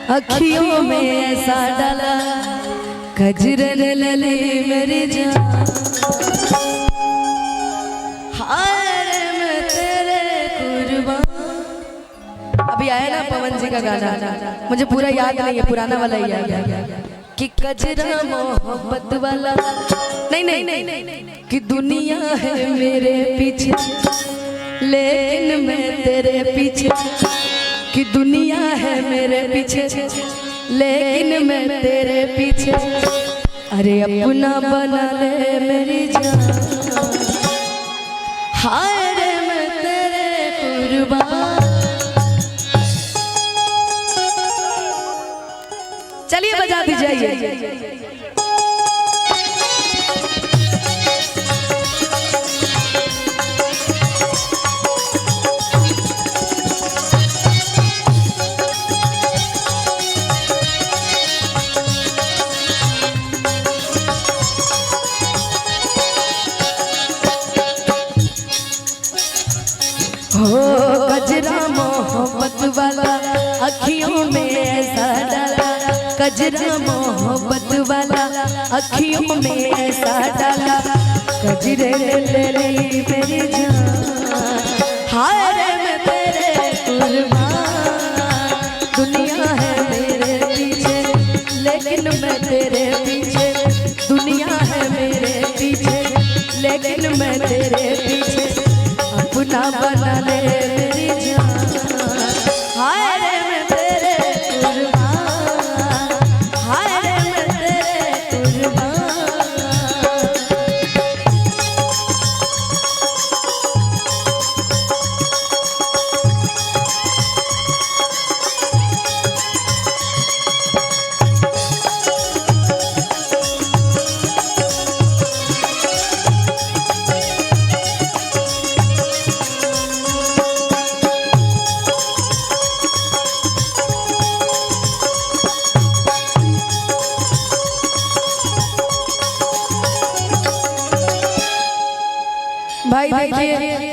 अखियों में ऐसा डाला कजरन लले मेरी जान। हाय मैं तेरे कुर्बान। अभी आया ना पवन जी का गाना, मुझे पूरा याद नहीं है, पुराना वाला ही याद है कि कजरा मोहब्बत वाला नहीं नहीं नहीं, नहीं कि दुनिया है मेरे पीछे लेकिन मैं तेरे पीछे, कि दुनिया है मेरे पीछे लेकिन मैं तेरे पीछे। अरे अपना बना ले मेरी जान, हाय रे मैं तेरे कुर्बान। चलिए बजा दीजिए। हो कजरा मोहब्बत वाला अखियों में ऐसा डाला, कजरा मोहब्बत वाला अखियों में ऐसा डाला, कजरे ले ले मेरी जान, हाय रे मैं तेरे कुर्बान। दुनिया है मेरे पीछे लेकिन मैं तेरे पीछे, दुनिया है मेरे पीछे लेकिन मैं तेरे पीछे। अपना बना ले मेरी जान, हाय रे मैं तेरे कुर्बान, हाय रे मैं तेरे कुर्बान। भाई देखिए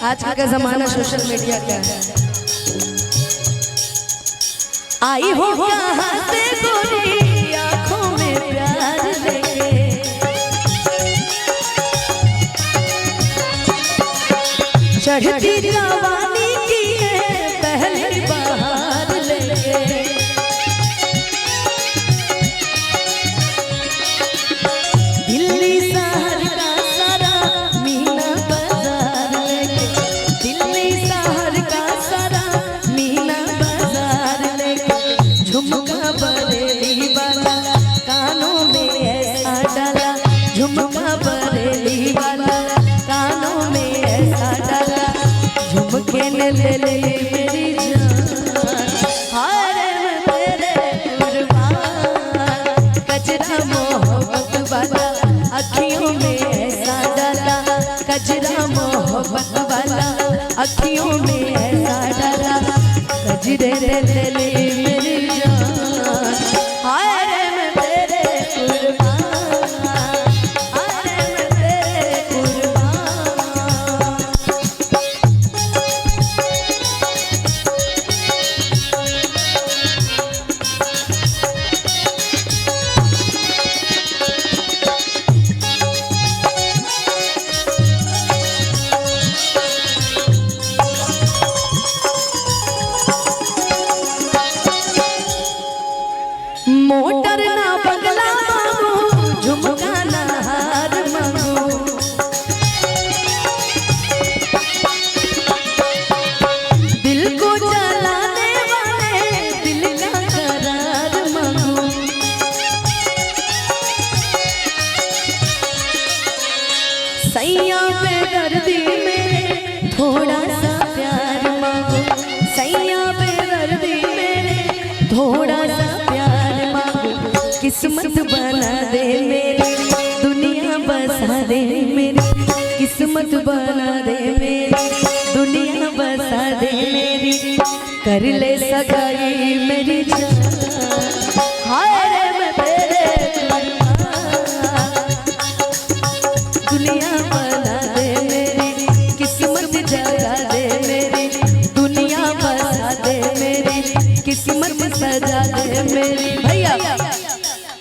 आज का जमाना सोशल मीडिया का है। आई हो कहां से गोरी आंखों में प्यार लेके, चढ़ती जवानी की है पहली बहार लेके, दिल्ली शहर का सारा मीना बाजार लेके, दिल्ली शहर का सारा मीना बाजार लेके, झुमका बरेली वाला कानों में ऐसा डाला, झुमका बरेली वाला कानों में ऐसा डाला, झुमके ने ले ले मेरी जान, हाय रे मैं तेरे कुर्बान। कजरा मोहब्बत वाला अखियों में ऐसा डाला, कजरा मोहब्बत वाला अखियों में ऐसा डाला, कजरे ले ले मेरी जान, हाय रे मैं तेरे कुर्बान, हाय रे मैं तेरे कुर्बान। मोटर ना बंगला मांगू, झुमका ना हार मांगू, दिल को जलाने वाले दिल का करार मांगू, सैया पे दर्दी मेरे थोड़ा सा प्यार मांगू, सैया पे दर्दी मेरे थोड़ा सा प्यार मांगू, किस्मत बना दे मेरी दुनिया बसा दे मेरी, किस्मत बना दे मेरी दुनिया बसा दे मेरी, कर ले सगाई मेरी जान, हाय रे मैं तेरे कुर्बान। दुनिया बना दे मेरी, किस्मत जगा दे मेरी, दुनिया बसा दे मेरी, किस्मत सजा दे मेरी भैया।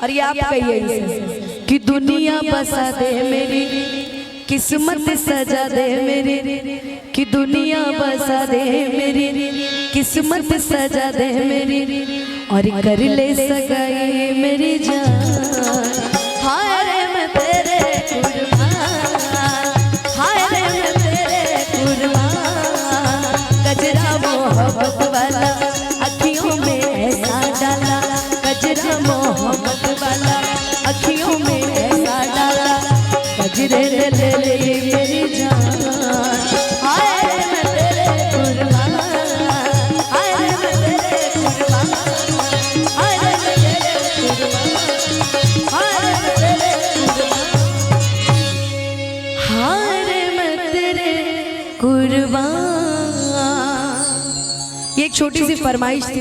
और ये आप कहिए इसे कि दुनिया बसा दे मेरी, किस्मत सजा दे मेरी, कि दुनिया बसा दे मेरी, किस्मत सजा दे मेरी, और कर ले सगाई मेरी जान। हाय रे मैं तेरे कुर्बान, हाय रे मैं तेरे कुर्बान, गजरा मोहब्बत वाला अखियों में ऐसा डाला, गजरा मोहब्बत वाला अखियों में ऐसा डाला, गजरे ले मेरी जान। हाय रे मैं तेरे कुर्बान, हाय रे मैं तेरे कुर्बान, हाय रे मैं तेरे कुर्बान, हाय रे मैं तेरे कुर्बान, हाय रे मैं तेरे कुर्बान। ये एक छोटी सी फरमाइश थी।